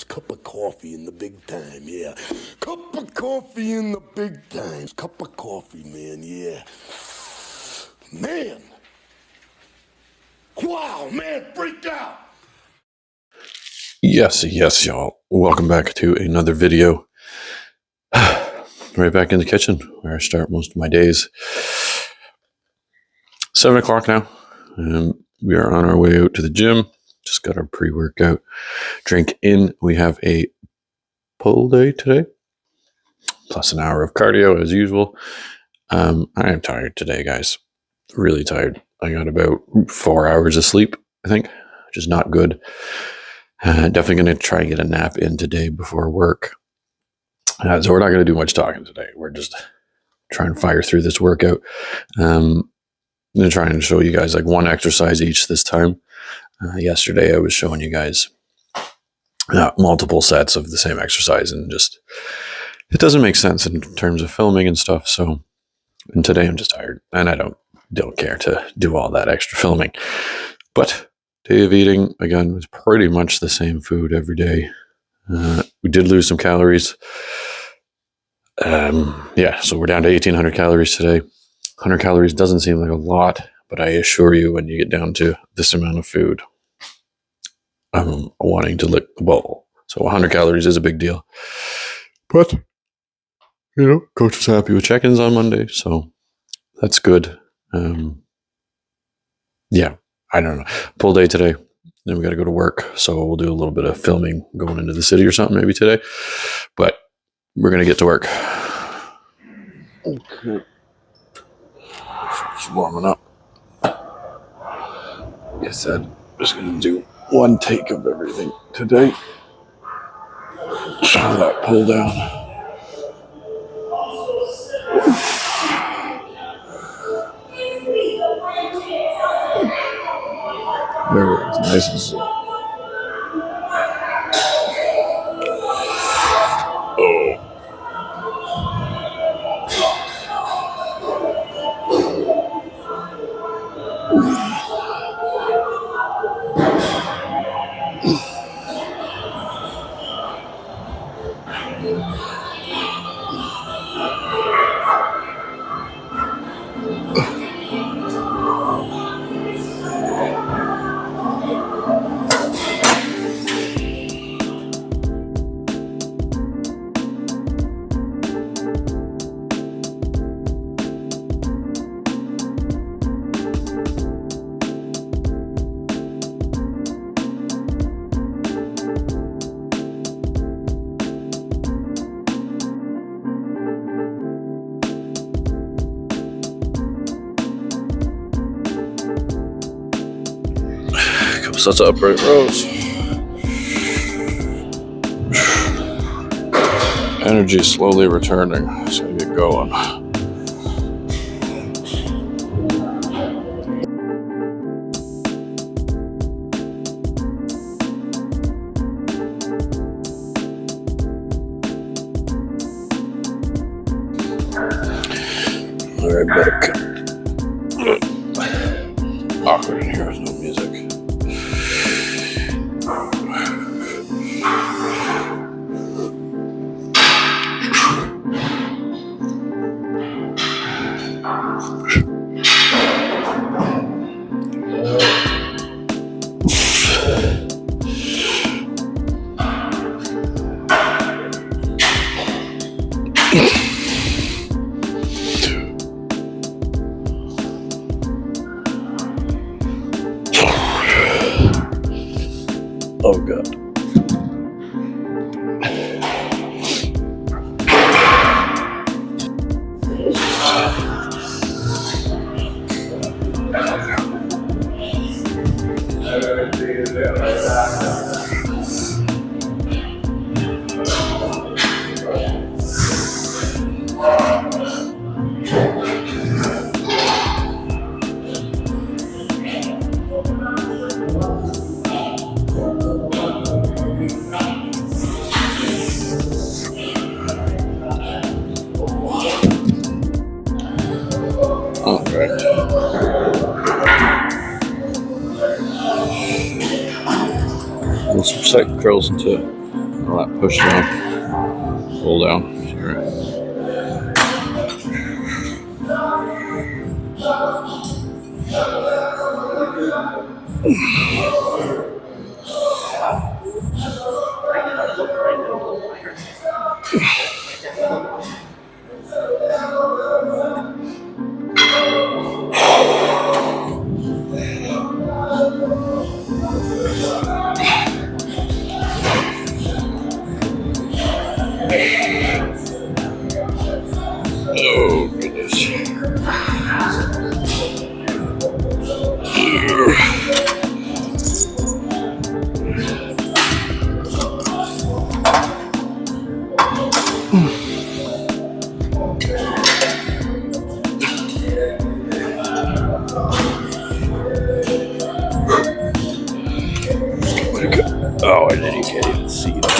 Cup of coffee in the big time, yeah. Cup of coffee in the big time. Cup of coffee, man, yeah. Man. Wow, man, freaked out. Yes, y'all. Welcome back to another video. Right back in the kitchen where I start most of my days. 7 o'clock now. We are on our way out to the gym. Just got our pre-workout drink in. We have a pull day today, plus an hour of cardio as usual. I am tired today, guys. Really tired. I got about 4 hours of sleep, I think, which is not good. Definitely going to try and get a nap in today before work. So we're not going to do much talking today. We're just trying to fire through this workout. I'm going to try and show you guys like one exercise each this time. Yesterday I was showing you guys multiple sets of the same exercise, and just it doesn't make sense in terms of filming and stuff. So, and today I'm just tired, and I don't care to do all that extra filming. But day of eating again was pretty much the same food every day. We did lose some calories. So we're down to 1,800 calories today. 100 calories doesn't seem like a lot, but I assure you, when you get down to this amount of food, I'm wanting to lick the bowl. So 100 calories is a big deal. But, coach was happy with check-ins on Monday, so that's good. I don't know. Full day today. Then we got to go to work, so we'll do a little bit of filming going into the city or something maybe today. But we're going to get to work. Okay. Just warming up. Like I said, I'm just going to do one take of everything today. So that pull down. There it is, nice and slow. Sets of upright rows. Energy slowly returning. Just gotta get going. Alright, better awkward in here with no music. Oh God. Some second curls into All that push down, pull down. Sure. Oh, goodness. Oh, I didn't even see that.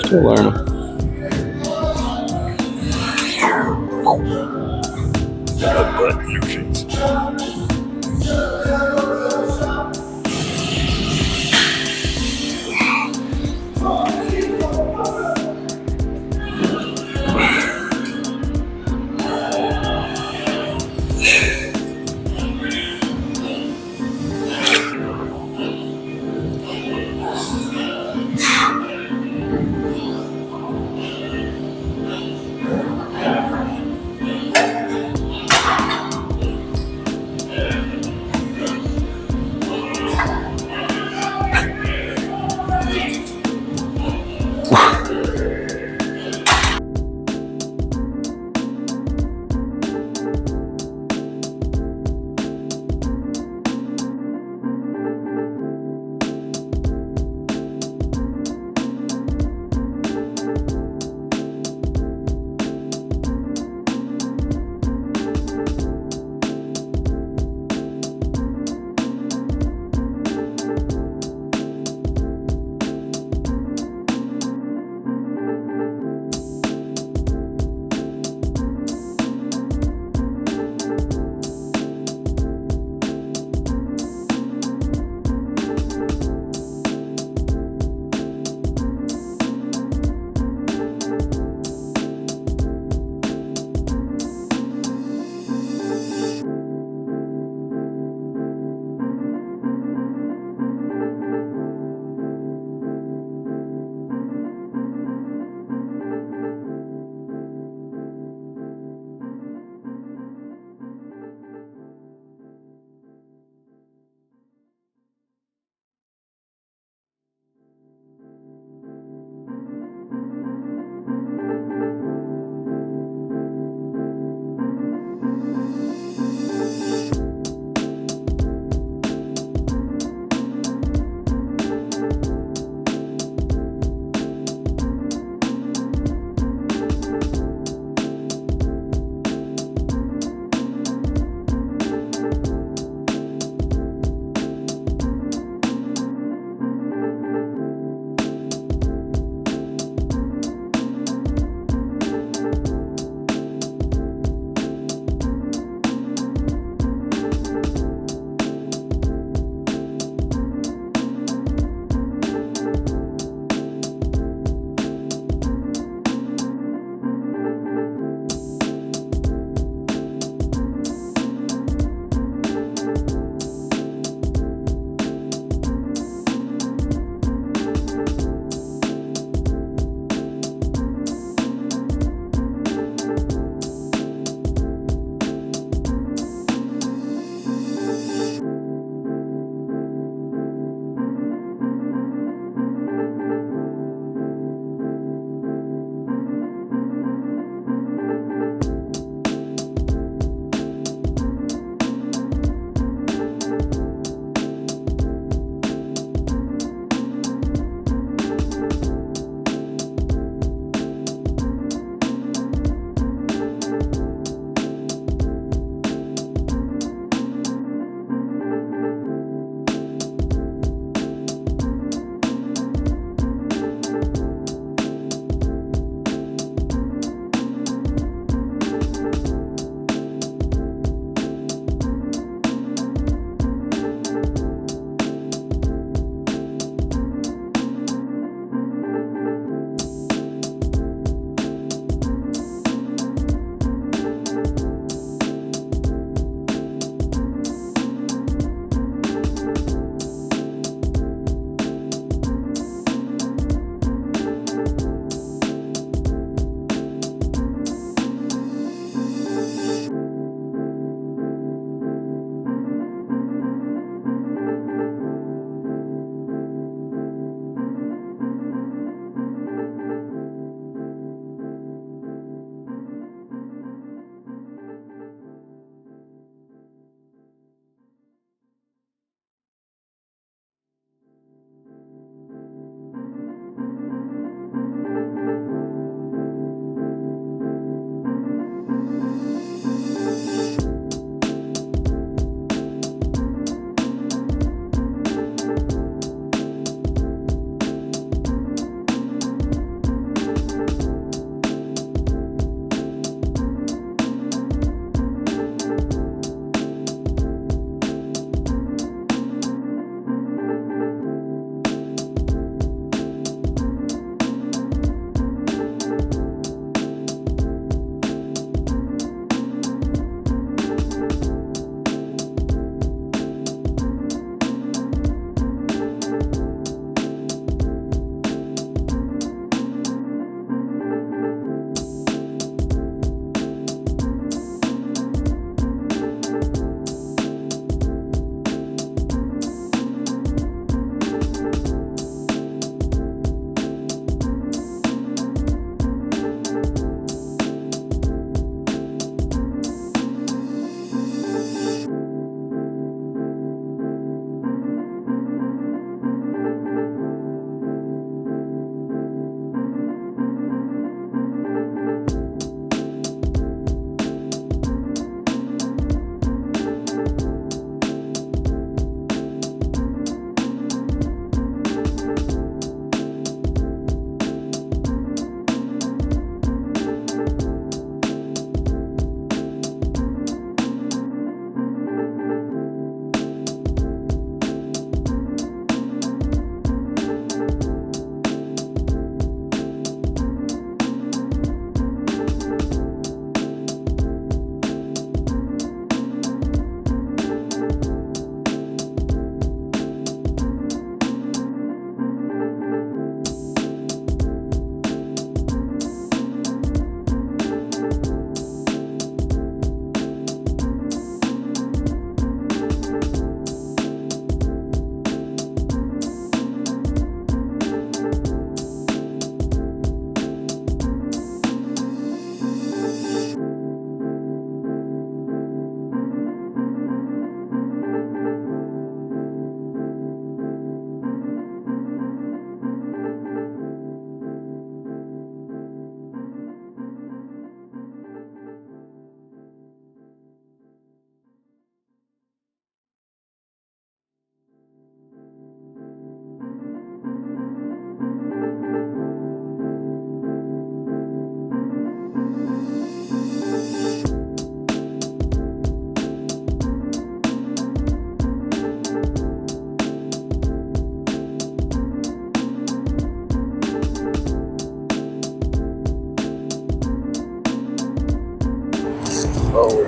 Still learning. Butt in your face.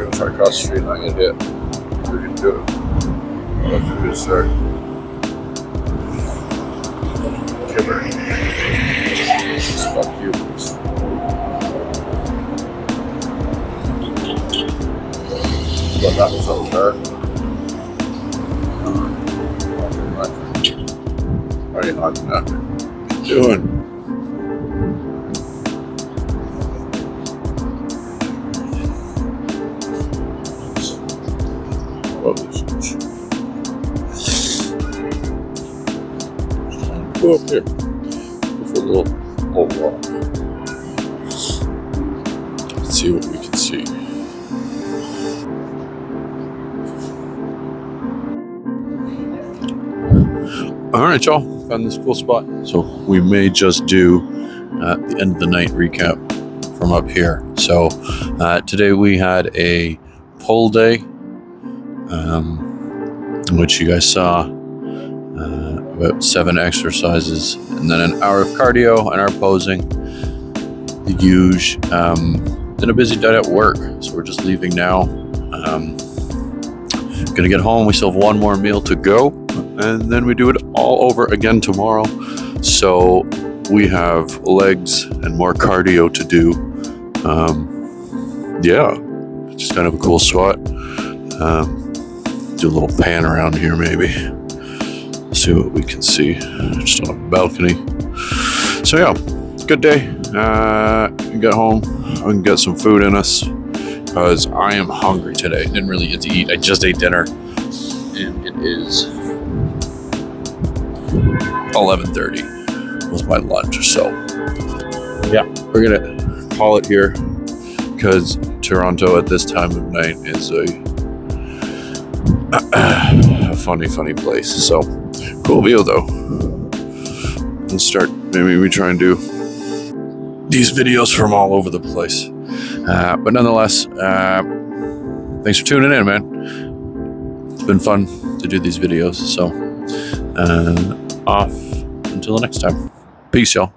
We're gonna try across the street and not get hit. We're gonna do it. Let's do this, sir. Kipper. Fuck you. But that was over there. What are you knocking at? What are you doing? Go up here. Go for a little walk. Let's see what we can see. All right, y'all. Found this cool spot. So we may just do the end of the night recap from up here. So today we had a pull day, in which you guys saw about 7 exercises and then an hour of cardio and our posing. The huge. Then a busy day at work, so we're just leaving now. Gonna get home. We still have one more meal to go, and then we do it all over again tomorrow. So we have legs and more cardio to do. Yeah, just kind of a cool spot. Do a little pan around here, maybe. See what we can see. Just on a balcony. So yeah, good day. Get home and get some food in us, because I am hungry today. Didn't really get to eat. I just ate dinner, and it is 11:30 was my lunch. So yeah, we're gonna call it here, because Toronto at this time of night is a funny place. So cool view though. Let's start. Maybe we try and do these videos from all over the place. But nonetheless, thanks for tuning in, man. It's been fun to do these videos. So off until the next time. Peace, y'all.